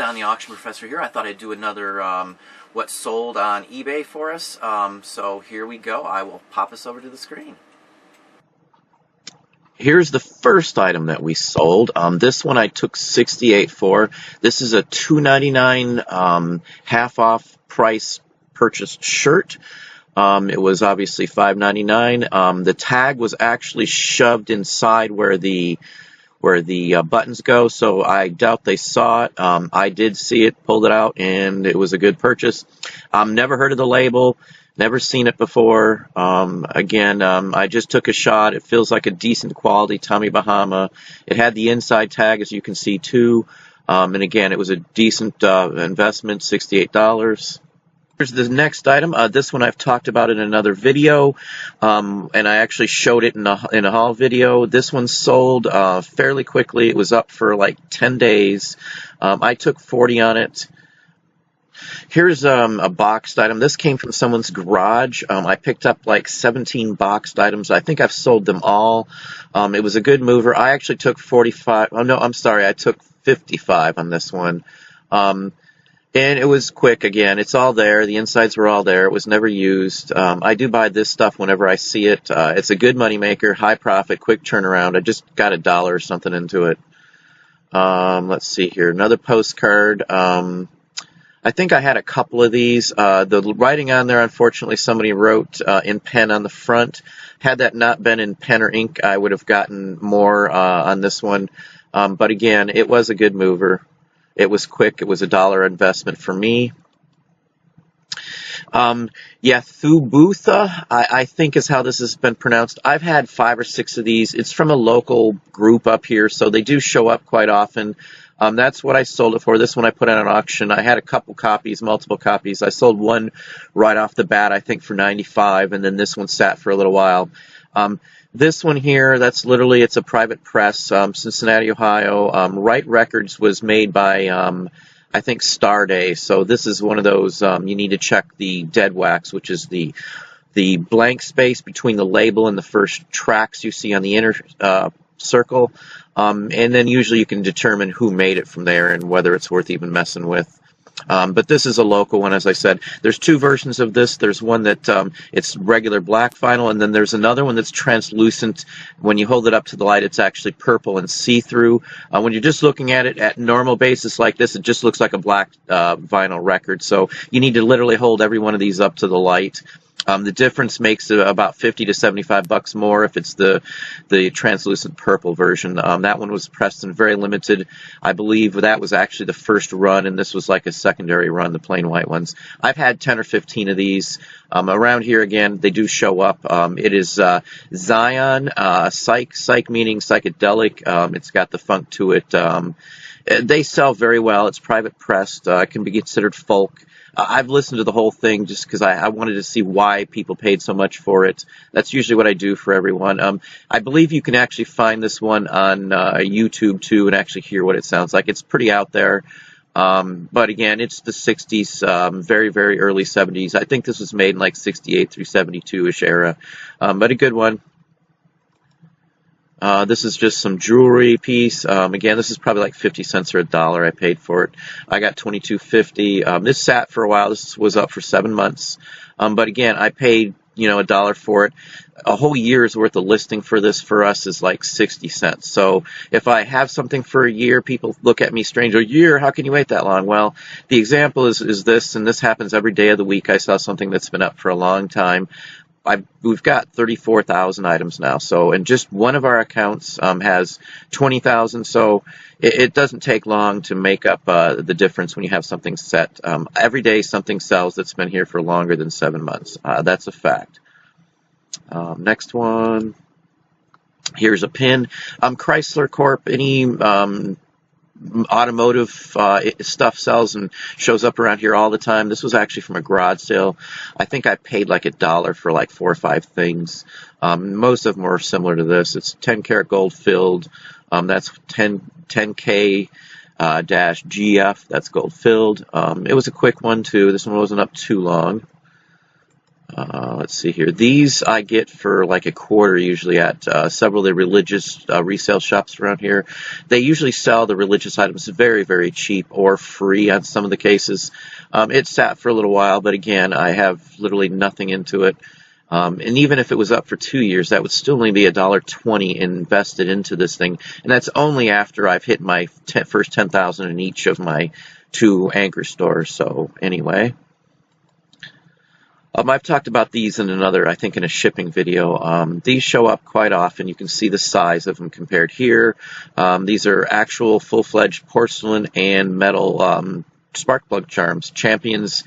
Don the Auction Professor here. I thought I'd do another what sold on eBay for us. So here we go. I will pop us over to the screen. Here's the first item that we sold. This one I took $68 for. This is a $2.99 half off price purchased shirt. It was obviously $5.99. The tag was actually shoved inside where the buttons go, so I doubt they saw it. I did see it, pulled it out, and it was a good purchase. Never heard of the label, never seen it before. Again, I just took a shot. It feels like a decent quality Tommy Bahama. It had the inside tag, as you can see, too. And again, it was a decent investment, $68. Here's the next item. This one I've talked about in another video, and I actually showed it in a haul video. This one sold fairly quickly. It was up for like 10 days. I took 40 on it. Here's a boxed item. This came from someone's garage. I picked up like 17 boxed items. I think I've sold them all. It was a good mover. I actually took 45. Oh, no, I'm sorry. I took 55 on this one. And it was quick again. It's all there. The insides were all there. It was never used. I do buy this stuff whenever I see it. It's a good money maker, high profit, quick turnaround. I just got $1 or something into it. Let's see here. Another postcard. I think I had a couple of these. The writing on there, unfortunately, somebody wrote in pen on the front. Had that not been in pen or ink, I would have gotten more on this one. But again, it was a good mover. It was quick. It was $1 investment for me. Thubutha, I think is how this has been pronounced. I've had 5 or 6 of these. It's from a local group up here, so they do show up quite often. That's what I sold it for. This one I put on an auction. I had a couple copies, multiple copies. I sold one right off the bat, I think, for $95, and then this one sat for a little while. This one here, that's literally, it's a private press, Cincinnati, Ohio. Write Records was made by, I think, Star Day. So this is one of those, you need to check the dead wax, which is the blank space between the label and the first tracks you see on the inner circle. And then usually you can determine who made it from there and whether it's worth even messing with. But this is a local one, as I said. There's 2 versions of this. There's one that it's regular black vinyl, and then there's another one that's translucent. When you hold it up to the light, it's actually purple and see-through. When you're just looking at it at normal basis like this, it just looks like a black vinyl record. So you need to literally hold every one of these up to the light. The difference makes it about $50 to $75 more if it's the translucent purple version. That one was pressed and very limited. I believe that was actually the first run, and this was like a secondary run, the plain white ones. I've had 10 or 15 of these. Around here, again, they do show up. It is Zion, psych meaning psychedelic. It's got the funk to it. They sell very well. It's private pressed. Can be considered folk. I've listened to the whole thing just because I wanted to see why people paid so much for it. That's usually what I do for everyone. I believe you can actually find this one on YouTube, too, and actually hear what it sounds like. It's pretty out there. But again, it's the 60s, very, very early 70s. I think this was made in like 68 through 72-ish era. But a good one. This is just some jewelry piece. Again, this is probably like 50 cents or $1 I paid for it. I got $22.50. This sat for a while. This was up for 7 months. But again, I paid, $1 for it. A whole year's worth of listing for this for us is like 60 cents. So if I have something for a year, people look at me strange. A year? How can you wait that long? Well, the example is this, and this happens every day of the week. I saw something that's been up for a long time. We've got 34,000 items now, so, and just one of our accounts has 20,000, so it doesn't take long to make up the difference when you have something set. Every day something sells that's been here for longer than 7 months. That's a fact. Next one. Here's a pin. Chrysler Corp, any automotive stuff sells and shows up around here all the time. This was actually from a garage sale. I think I paid like $1 for like 4 or 5 things. Most of them are similar to this. It's 10 karat gold filled. That's 10K dash GF. That's gold filled. It was a quick one too. This one wasn't up too long. Let's see here. These I get for like a quarter usually at several of the religious resale shops around here. They usually sell the religious items very, very cheap or free on some of the cases. It sat for a little while, but again, I have literally nothing into it. And even if it was up for 2 years, that would still only be $1.20 invested into this thing. And that's only after I've hit my first 10,000 in each of my 2 anchor stores. So anyway. I've talked about these in another, I think in a shipping video. These show up quite often. You can see the size of them compared here. These are actual full-fledged porcelain and metal spark plug charms. Champion's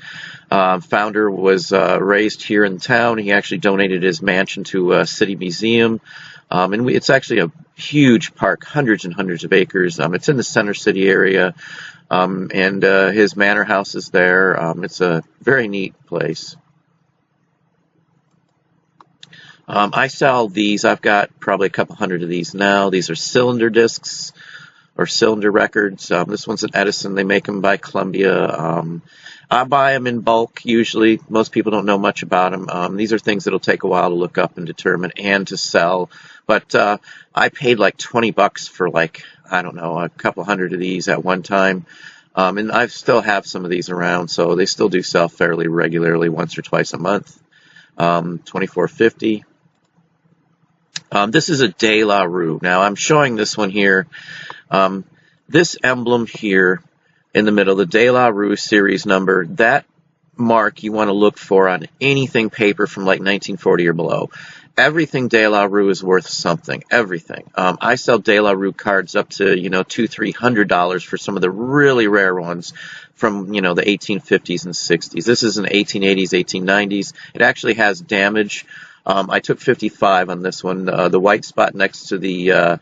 founder was raised here in town. He actually donated his mansion to a city museum. And it's actually a huge park, hundreds and hundreds of acres. It's in the center city area. And his manor house is there. It's a very neat place. I sell these. I've got probably a couple hundred of these now. These are cylinder discs or cylinder records. This one's an Edison. They make them by Columbia. I buy them in bulk usually. Most people don't know much about them. These are things that'll take a while to look up and determine and to sell. But I paid like $20 for like, I don't know, a couple hundred of these at one time. And I still have some of these around, so they still do sell fairly regularly, once or twice a month. $24.50. This is a De La Rue. Now I'm showing this one here. This emblem here in the middle, the De La Rue series number, that mark you want to look for on anything paper from like 1940 or below. Everything De La Rue is worth something. Everything. I sell De La Rue cards up to, $200-300 for some of the really rare ones from, the 1850s and 60s. This is in the 1880s, 1890s. It actually has damage. I took 55 on this one. The white spot next to the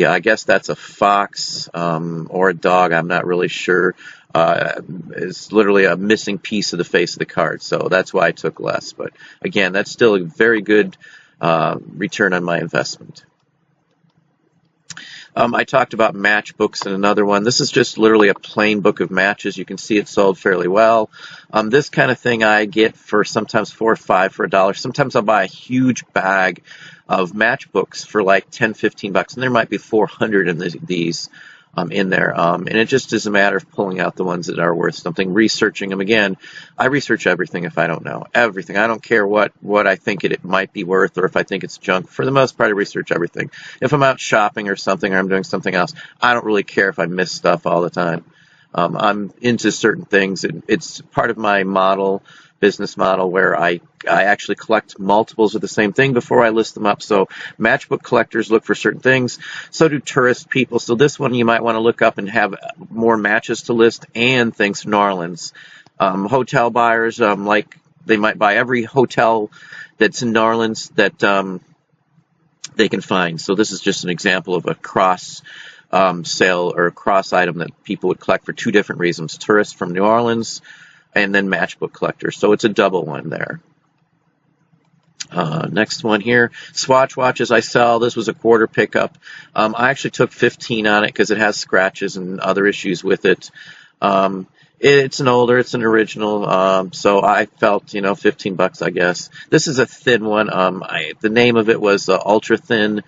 I guess that's a fox or a dog, I'm not really sure, is literally a missing piece of the face of the card. So that's why I took less. But again, that's still a very good return on my investment. I talked about matchbooks in another one. This is just literally a plain book of matches. You can see it sold fairly well. This kind of thing I get for sometimes $4 or $5 for $1. Sometimes I'll buy a huge bag of matchbooks for like $10-15, and there might be 400 in these in there. And it just is a matter of pulling out the ones that are worth something, researching them. Again, I research everything if I don't know. Everything. I don't care what I think it might be worth or if I think it's junk. For the most part, I research everything. If I'm out shopping or something or I'm doing something else, I don't really care if I miss stuff all the time. I'm into certain things. It's part of my business model where I actually collect multiples of the same thing before I list them up. So matchbook collectors look for certain things. So do tourist people. So this one you might want to look up and have more matches to list and things from New Orleans. Hotel buyers, like they might buy every hotel that's in New Orleans that they can find. So this is just an example of a cross sale or a cross item that people would collect for 2 different reasons. Tourists from New Orleans and then matchbook collectors. So it's a double one there. Next one here, Swatch watches I sell. This was a quarter pickup. I actually took 15 on it because it has scratches and other issues with it. It's an original, so I felt, $15, I guess. This is a thin one. The name of it was Ultra Thin.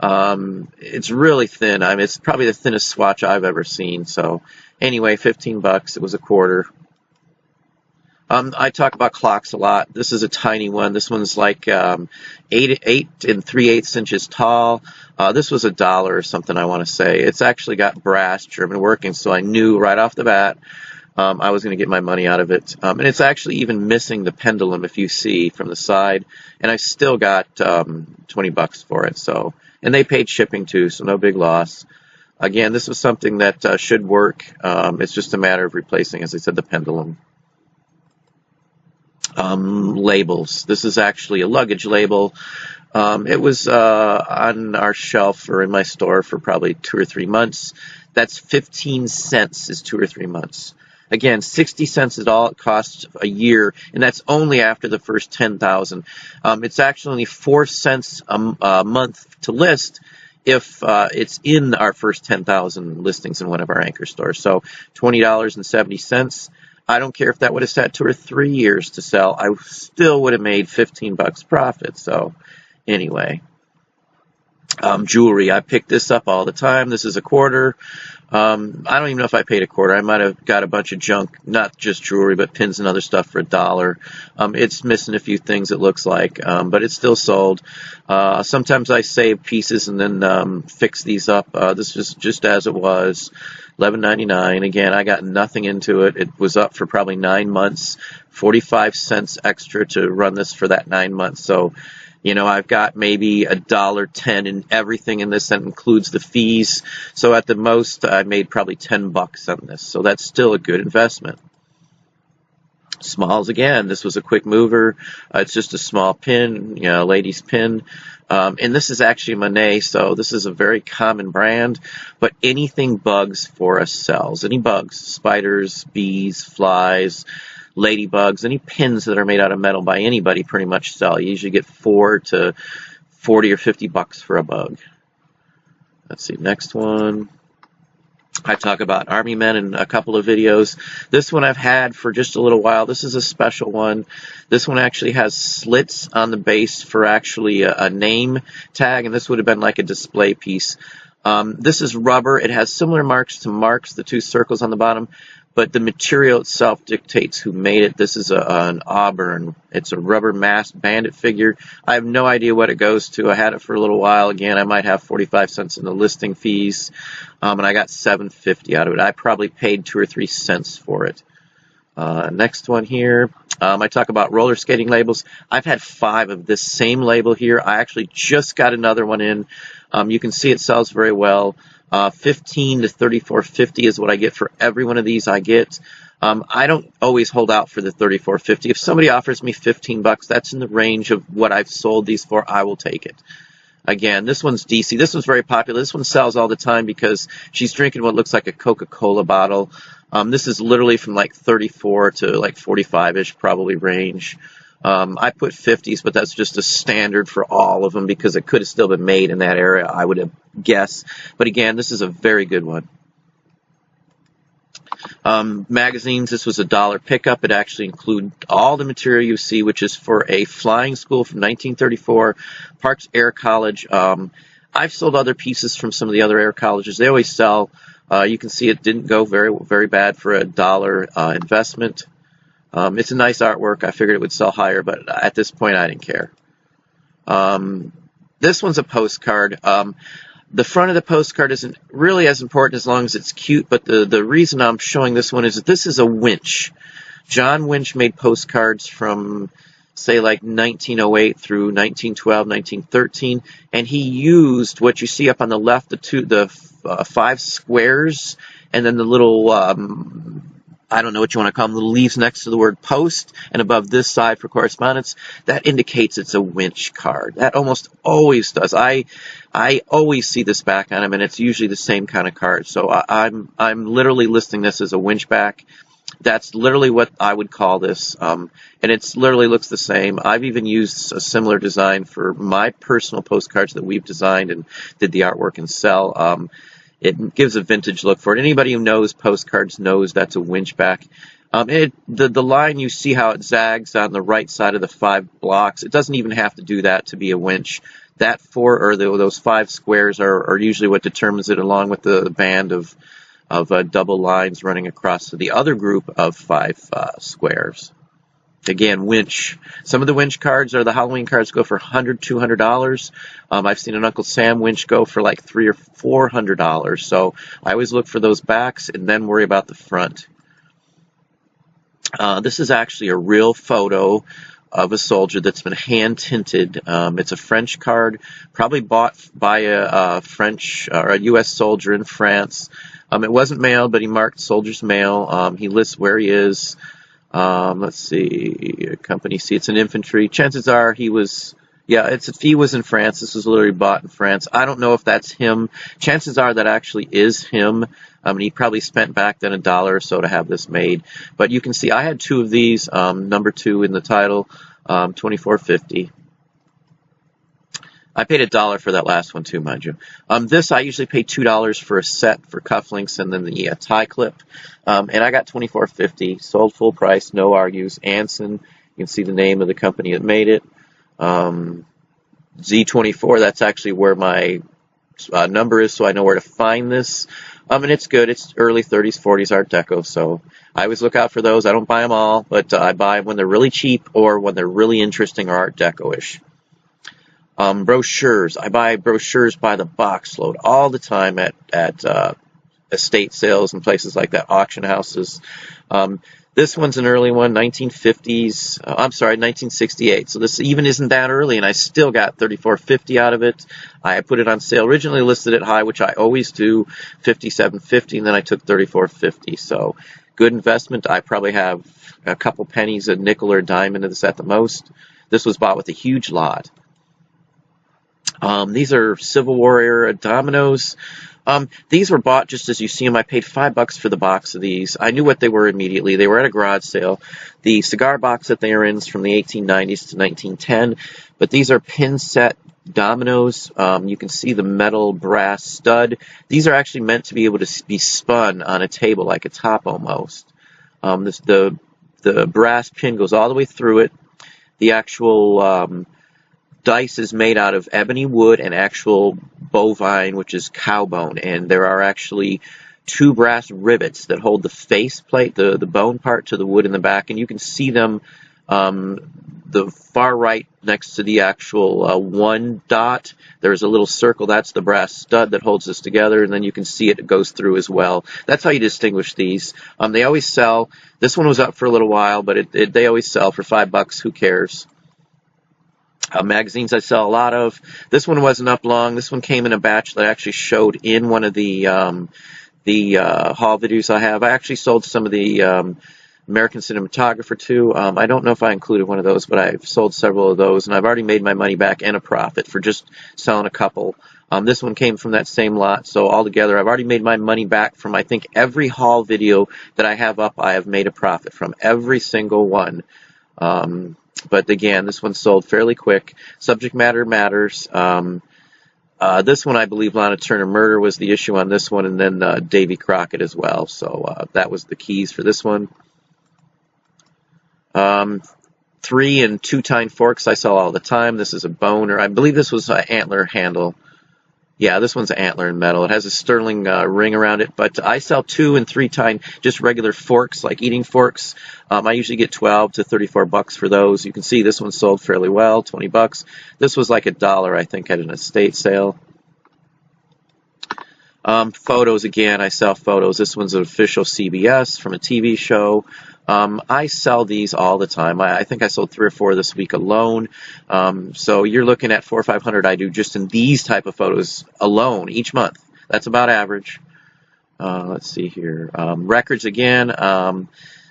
It's really thin. I mean, it's probably the thinnest swatch I've ever seen. So anyway, $15. It was a quarter. I talk about clocks a lot. This is a tiny one. This one's like 8 3/8 inches tall. This was $1 or something, I want to say. It's actually got brass German working, so I knew right off the bat I was going to get my money out of it. And it's actually even missing the pendulum, if you see, from the side. And I still got $20 for it. So, and they paid shipping too, so no big loss. Again, this was something that should work. It's just a matter of replacing, as I said, the pendulum. Labels. This is actually a luggage label. It was on our shelf or in my store for probably 2 or 3 months. That's 15 cents is 2 or 3 months. Again, 60 cents is all it costs a year, and that's only after the first 10,000. It's actually only 4 cents a month to list if it's in our first 10,000 listings in one of our anchor stores. So $20.70. I don't care if that would have sat 2 or 3 years to sell. I still would have made 15 bucks profit. So anyway, jewelry. I pick this up all the time. This is a quarter. I don't even know if I paid a quarter. I might have got a bunch of junk, not just jewelry, but pins and other stuff for $1. It's missing a few things, it looks like, but it's still sold. Sometimes I save pieces and then fix these up. This is just as it was, $11.99. Again, I got nothing into it. It was up for probably 9 months, 45 cents extra to run this for that 9 months. So, you know, I've got maybe $1.10 in everything in this. That includes the fees. So at the most, I made probably 10 bucks on this. So that's still a good investment. Smalls again. This was a quick mover. It's just a small pin, you know, lady's pin. And this is actually Monet, so this is a very common brand. But anything bugs for us sells. Any bugs, spiders, bees, flies, ladybugs, any pins that are made out of metal by anybody pretty much sell. You usually get 4 to 40 or 50 bucks for a bug. Let's see, next one. I talk about Army Men in a couple of videos. This one I've had for just a little while. This is a special one. This one actually has slits on the base for actually a name tag, and this would have been like a display piece. This is rubber. It has similar marks to Marks, the 2 circles on the bottom, but the material itself dictates who made it. This is an Auburn. It's a rubber masked bandit figure. I have no idea what it goes to. I had it for a little while. Again, I might have 45 cents in the listing fees, and I got $7.50 out of it. I probably paid 2 or 3 cents for it. Next one here. I talk about roller skating labels. I've had 5 of this same label here. I actually just got another one in. You can see it sells very well. $15 to $34.50 is what I get for every one of these I get. I don't always hold out for the $34.50. If somebody offers me 15 bucks, that's in the range of what I've sold these for. I will take it. Again, this one's DC. This one's very popular. This one sells all the time because she's drinking what looks like a Coca-Cola bottle. This is literally from like 34 to like 45-ish probably range. I put 50s, but that's just a standard for all of them because it could have still been made in that area, I would have guessed. But again, this is a very good one. Magazines, this was a $1 pickup. It actually included all the material you see, which is for a flying school from 1934, Parks Air College. I've sold other pieces from some of the other air colleges. They always sell. You can see it didn't go very bad for a $1 investment. It's a nice artwork. I figured it would sell higher, but at this point I didn't care. This one's a postcard. The front of the postcard isn't really as important as long as it's cute, but the reason I'm showing this one is that this is a Winch. John Winch made postcards from, say, like 1908 through 1912, 1913, and he used what you see up on the left, the 5 squares, and then the little I don't know what you want to call them, little leaves next to the word post, and above this side for correspondence. That indicates it's a Winch card. That almost always does. I always see this back on them, and it's usually the same kind of card. So I'm literally listing this as a Winch back. That's literally what I would call this, and it literally looks the same. I've even used a similar design for my personal postcards that we've designed and did the artwork and sell. It gives a vintage look for it. Anybody who knows postcards knows that's a Winch back. The line, you see how it zags on the right side of the 5 blocks. It doesn't even have to do that to be a Winch. That those 5 squares are usually what determines it, along with the band of double lines running across to the other group of 5 squares. Again, Winch. Some of the Winch cards the Halloween cards go for $100, $200. I've seen an Uncle Sam Winch go for like $300 or $400. So I always look for those backs and then worry about the front. This is actually a real photo of a soldier that's been hand tinted. It's a French card, probably bought by a French or a U.S. soldier in France. It wasn't mailed, but he marked soldier's mail. He lists where he is. Let's see, company C, it's an infantry. Chances are he was, he was in France. This was literally bought in France. I don't know if that's him. Chances are that actually is him. And he probably spent back then $1 or so to have this made. But you can see I had 2 of these, number 2 in the title, $24.50. I paid $1 for that last one too, mind you. This I usually pay $2 for a set for cufflinks and then the tie clip. And I got $24.50, sold full price, no argues. Anson, you can see the name of the company that made it. Z24, that's actually where my number is, so I know where to find this. And it's good. It's early 30s, 40s Art Deco, so I always look out for those. I don't buy them all, but I buy them when they're really cheap or when they're really interesting or Art Deco-ish. Brochures. I buy brochures by the box load all the time at estate sales and places like that, auction houses. This one's an early one, 1950s. I'm sorry, 1968. So this even isn't that early, and I still got $34.50 out of it. I put it on sale. Originally listed it high, which I always do, $57.50, and then I took $34.50. So good investment. I probably have a couple pennies, a nickel or a dime into this at the most. This was bought with a huge lot. These are Civil War era dominoes. These were bought just as you see them. I paid $5 for the box of these. I knew what they were immediately. They were at a garage sale. The cigar box that they are in is from the 1890s to 1910, but these are pin set dominoes. You can see the metal brass stud. These are actually meant to be able to be spun on a table like a top almost. The brass pin goes all the way through it. The actual dice is made out of ebony wood and actual bovine, which is cow bone, and there are actually 2 brass rivets that hold the face plate, the bone part, to the wood in the back, and you can see them the far right next to the actual 1 dot. There's a little circle. That's the brass stud that holds this together, and then you can see it goes through as well. That's how you distinguish these. They always sell. This one was up for a little while, but they always sell for $5. Who cares? Magazines I sell a lot of. This one wasn't up long. This one came in a batch that I actually showed in one of the haul videos I have. I actually sold some of the American Cinematographer too. I don't know if I included one of those, but I've sold several of those, and I've already made my money back and a profit for just selling a couple. This one came from that same lot, so altogether I've already made my money back from, I think, every haul video that I have up. I have made a profit from every single one. But again, this one sold fairly quick. Subject matter matters. This one, I believe, Lana Turner murder was the issue on this one, and then Davy Crockett as well. So that was the keys for this one. 3 and 2-tine forks I sell all the time. This is a bone, or I believe this was an antler handle. Yeah, this one's an antler in metal. It has a sterling ring around it, but I sell 2 and 3-tine, just regular forks, like eating forks. I usually get $12 to $34 for those. You can see this one sold fairly well, $20. This was like $1, I think, at an estate sale. Photos, again, I sell photos. This one's an official CBS from a TV show. I sell these all the time. I think I sold 3 or 4 this week alone. So you're looking at 400 or 500 I do just in these type of photos alone each month. That's about average. Let's see here. Records again.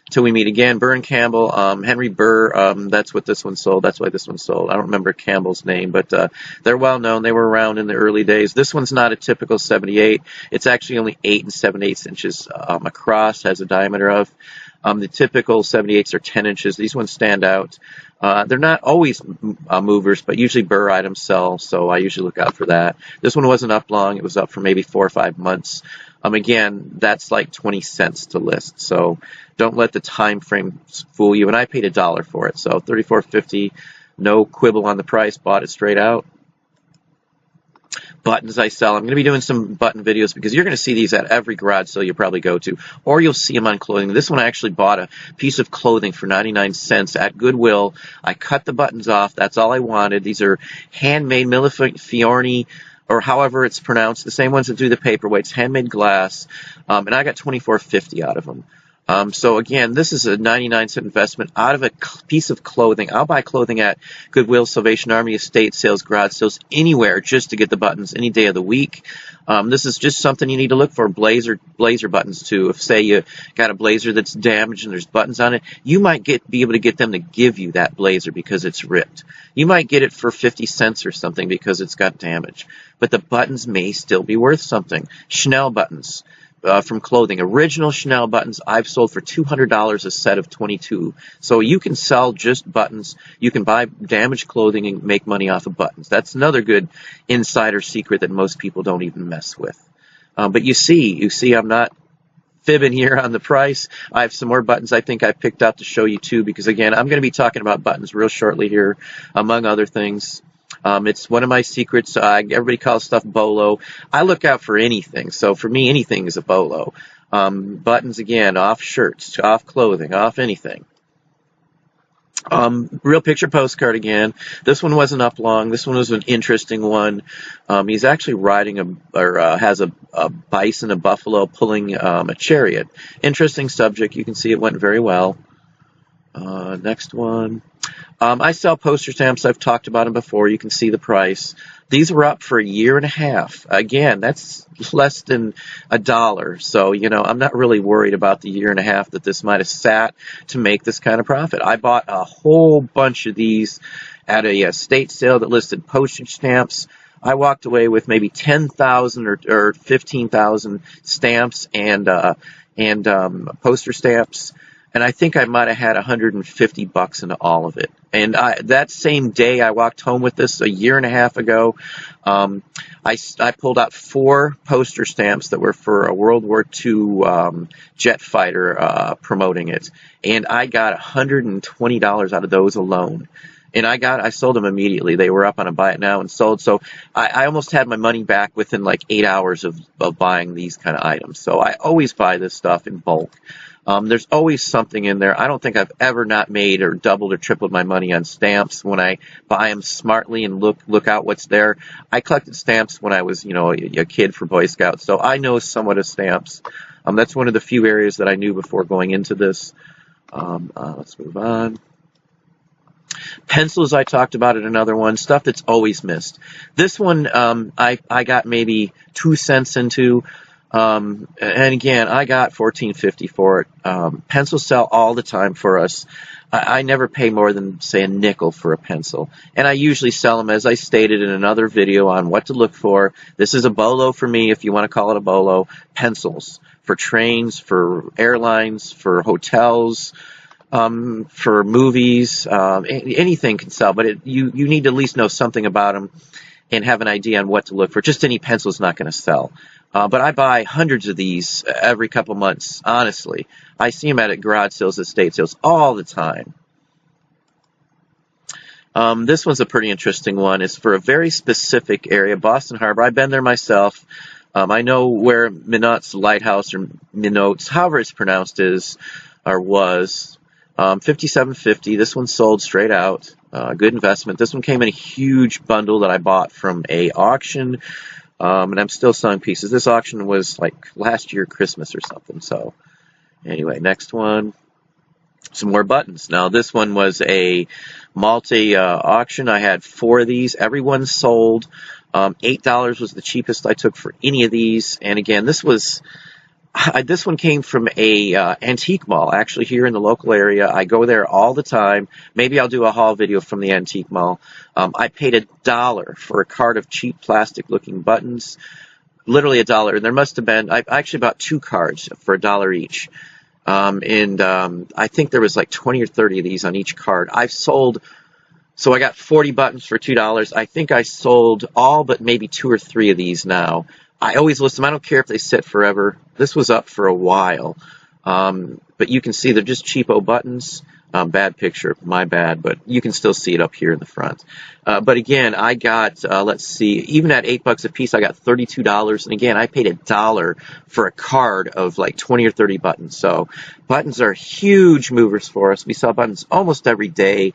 Till we meet again. Burr and Campbell. Henry Burr. That's what this one sold. That's why this one sold. I don't remember Campbell's name, but they're well known. They were around in the early days. This one's not a typical 78. It's actually only 8 7/8 inches across. Has a diameter of. The typical 78s are 10 inches. These ones stand out. They're not always movers, but usually Burr items sell, so I usually look out for that. This one wasn't up long. It was up for maybe 4 or 5 months. Again, that's like 20 cents to list, so don't let the time frame fool you. And I paid $1 for it, so $34.50. No quibble on the price. Bought it straight out. Buttons I sell. I'm going to be doing some button videos because you're going to see these at every garage sale you'll probably go to, or you'll see them on clothing. This one I actually bought a piece of clothing for 99 cents at Goodwill. I cut the buttons off. That's all I wanted. These are handmade Millefiorni, or however it's pronounced, the same ones that do the paperweights, handmade glass, and I got $24.50 out of them. So again, this is a 99-cent investment out of a piece of clothing. I'll buy clothing at Goodwill, Salvation Army, estate sales, garage sales, anywhere just to get the buttons any day of the week. This is just something you need to look for. Blazer buttons too. If say you got a blazer that's damaged and there's buttons on it, you might be able to get them to give you that blazer because it's ripped. You might get it for 50 cents or something because it's got damage. But the buttons may still be worth something. Chanel buttons. from clothing. Original Chanel buttons I've sold for $200 a set of 22. So you can sell just buttons. You can buy damaged clothing and make money off of buttons. That's another good insider secret that most people don't even mess with. But you see I'm not fibbing here on the price. I have some more buttons I think I picked out to show you too, because again, I'm going to be talking about buttons real shortly here, among other things. It's one of my secrets. Everybody calls stuff bolo. I look out for anything. So for me, anything is a bolo. Buttons, again, off shirts, off clothing, off anything. Real picture postcard again. This one wasn't up long. This one was an interesting one. He's actually riding has a bison, a buffalo, pulling a chariot. Interesting subject. You can see it went very well. Next one. I sell poster stamps. I've talked about them before. You can see the price. These were up for a year and a half. Again, that's less than $1. So, I'm not really worried about the year and a half that this might have sat to make this kind of profit. I bought a whole bunch of these at a estate sale that listed postage stamps. I walked away with maybe 10,000 or 15,000 stamps and poster stamps. And I think I might have had $150 into all of it. And that same day I walked home with this a year and a half ago. I pulled out 4 poster stamps that were for a World War II jet fighter promoting it. And I got $120 out of those alone. And I sold them immediately. They were up on a buy it now and sold. So I almost had my money back within like 8 hours of buying these kind of items. So I always buy this stuff in bulk. There's always something in there. I don't think I've ever not made or doubled or tripled my money on stamps when I buy them smartly and look out what's there. I collected stamps when I was, a kid for Boy Scouts, so I know somewhat of stamps. That's one of the few areas that I knew before going into this. Let's move on. Pencils I talked about in another one. Stuff that's always missed. This one I got maybe 2 cents into. And again, I got $14.50 for it. Pencils sell all the time for us. I never pay more than, say, a nickel for a pencil. And I usually sell them, as I stated in another video on what to look for. This is a bolo for me, if you want to call it a bolo. Pencils for trains, for airlines, for hotels, for movies. Anything can sell, but you need to at least know something about them and have an idea on what to look for. Just any pencil is not going to sell. But I buy hundreds of these every couple months, honestly. I see them at garage sales, estate sales, all the time. This one's a pretty interesting one. It's for a very specific area, Boston Harbor. I've been there myself. I know where Minot's Lighthouse, or Minot's, however it's pronounced, is or was. $57.50. This one sold straight out. Good investment. This one came in a huge bundle that I bought from a auction. And I'm still selling pieces. This auction was like last year Christmas or something. So anyway, next one. Some more buttons. Now this one was a multi-auction. I had 4 of these. Everyone sold. $8 was the cheapest I took for any of these. And again, this one came from a antique mall, actually, here in the local area. I go there all the time. Maybe I'll do a haul video from the antique mall. I paid $1 for a card of cheap plastic-looking buttons, literally $1. And there must have been, I actually bought 2 cards for $1 each. I think there was like 20 or 30 of these on each card. I've sold, so I got 40 buttons for $2. I think I sold all but maybe 2 or 3 of these now. I always list them. I don't care if they sit forever. This was up for a while. But you can see they're just cheapo buttons. Bad picture, my bad, but you can still see it up here in the front. But again, I got, let's see, even at $8 a piece, I got $32. And again, I paid $1 for a card of like 20 or 30 buttons. So buttons are huge movers for us. We sell buttons almost every day.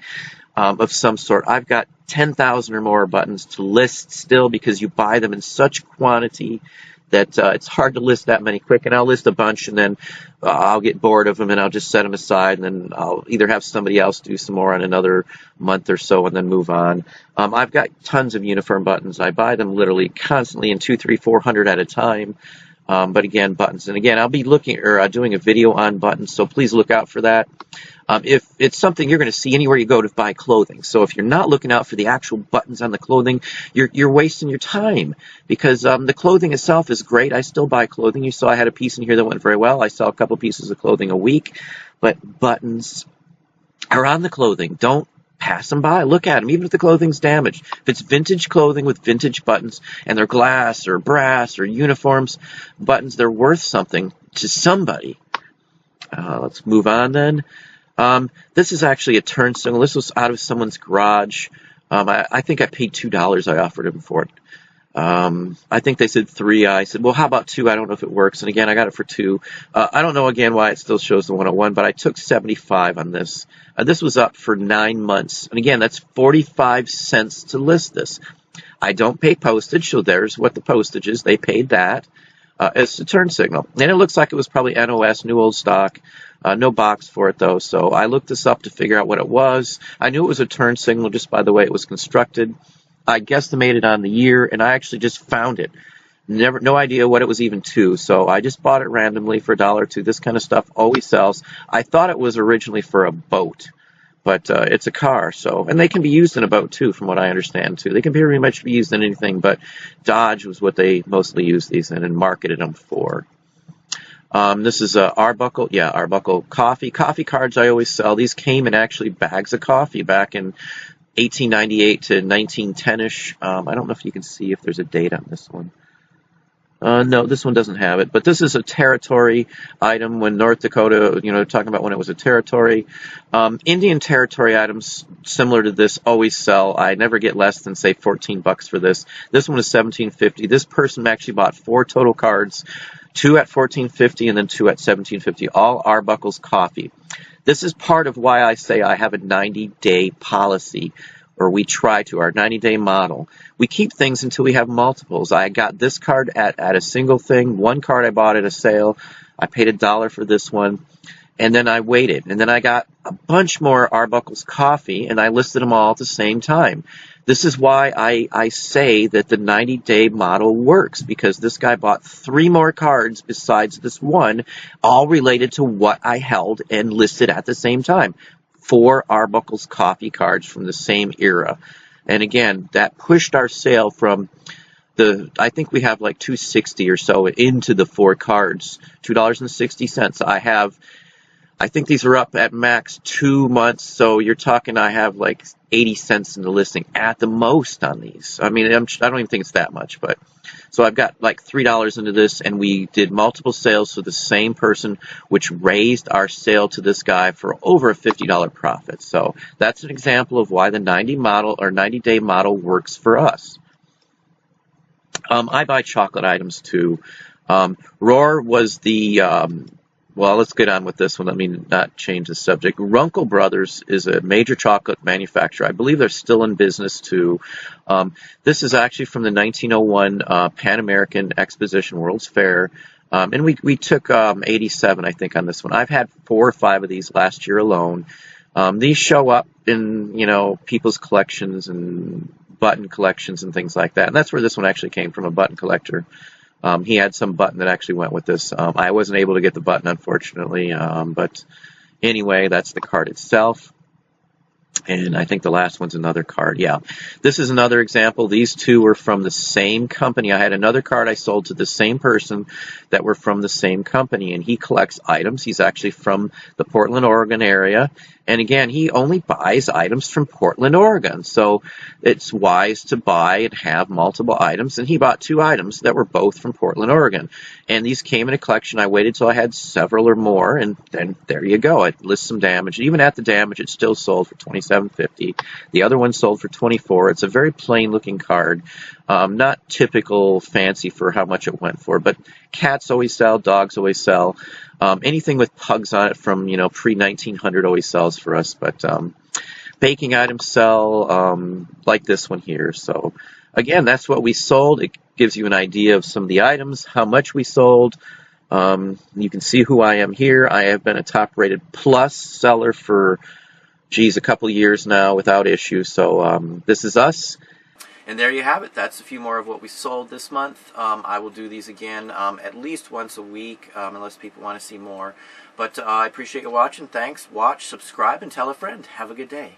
Of some sort. I've got 10,000 or more buttons to list still because you buy them in such quantity that it's hard to list that many quick. And I'll list a bunch and then I'll get bored of them and I'll just set them aside and then I'll either have somebody else do some more in another month or so and then move on. I've got tons of uniform buttons. I buy them literally constantly in 200, 300, 400 at a time. But again, buttons. And again, I'll be looking or doing a video on buttons, so please look out for that. If it's something you're going to see anywhere you go to buy clothing. So if you're not looking out for the actual buttons on the clothing, you're wasting your time, because the clothing itself is great. I still buy clothing. You saw I had a piece in here that went very well. I sell a couple pieces of clothing a week, but buttons are on the clothing. Don't pass them by. Look at them, even if the clothing's damaged. If it's vintage clothing with vintage buttons and they're glass or brass or uniforms buttons, they're worth something to somebody. Let's move on then. This is actually a turn signal. This was out of someone's garage. I think I paid $2. I offered him for it. I think they said $3. I said, well, how about $2? I don't know if it works. And again, I got it for $2. I don't know again why it still shows the 101, but I took $75 on this. This was up for 9 months. And again, that's 45 cents to list this. I don't pay postage, so there's what the postage is. They paid that. It's a turn signal. And it looks like it was probably NOS, new old stock. No box for it, though. So I looked this up to figure out what it was. I knew it was a turn signal just by the way it was constructed. I guesstimated on the year, and I actually just found it. No idea what it was even to, so I just bought it randomly for $1 or $2. This kind of stuff always sells. I thought it was originally for a boat, but it's a car, so, and they can be used in a boat too, from what I understand too. They can pretty much be used in anything, but Dodge was what they mostly used these in and marketed them for. This is Arbuckle. Yeah, Arbuckle coffee. Coffee cards I always sell. These came in actually bags of coffee back in 1898 to 1910-ish. I don't know if you can see if there's a date on this one. No, this one doesn't have it. But this is a territory item when North Dakota, talking about when it was a territory. Indian territory items similar to this always sell. I never get less than, say, $14 for this. This one is $17.50. This person actually bought 4 total cards, 2 at $14.50 and then 2 at $17.50. All Arbuckle's coffee. This is part of why I say I have a 90-day policy, or we try to, our 90-day model. We keep things until we have multiples. I got this card at a single thing. One card I bought at a sale. I paid $1 for this one, and then I waited. And then I got a bunch more Arbuckle's coffee, and I listed them all at the same time. This is why I say that the 90-day model works, because this guy bought 3 more cards besides this one, all related to what I held and listed at the same time. 4 Arbuckle's coffee cards from the same era. And again, that pushed our sale from I think we have like $2.60 or so into the 4 cards, $2.60. I think these are up at max 2 months, so you're talking I have like 80 cents in the listing at the most on these. I mean, I don't even think it's that much, but so I've got like $3 into this, and we did multiple sales to the same person, which raised our sale to this guy for over a $50 profit. So that's an example of why the 90-day model works for us. I buy chocolate items too. Roar was the well, let's get on with this one. Let me not change the subject. Runkle Brothers is a major chocolate manufacturer. I believe they're still in business, too. This is actually from the 1901 Pan American Exposition World's Fair. And we took 87, I think, on this one. I've had 4 or 5 of these last year alone. These show up in, people's collections and button collections and things like that. And that's where this one actually came from, a button collector. He had some button that actually went with this. I wasn't able to get the button, unfortunately. But anyway, that's the card itself. And I think the last one's another card. Yeah, this is another example. These 2 were from the same company. I had another card I sold to the same person that were from the same company, and he collects items. He's actually from the Portland, Oregon area. And again, he only buys items from Portland, Oregon. So it's wise to buy and have multiple items. And he bought 2 items that were both from Portland, Oregon. And these came in a collection. I waited till I had several or more, and then there you go. It lists some damage. Even at the damage, it still sold for $27.50. The other one sold for $24. It's a very plain-looking card. Not typical fancy for how much it went for, but cats always sell, dogs always sell. Anything with pugs on it from, pre-1900 always sells for us, but baking items sell like this one here. So again, that's what we sold. It gives you an idea of some of the items, how much we sold. You can see who I am here. I have been a top-rated plus seller for, a couple years now without issue. So this is us. And there you have it. That's a few more of what we sold this month. I will do these again at least once a week, unless people want to see more. But I appreciate you watching. Thanks. Watch, subscribe, and tell a friend. Have a good day.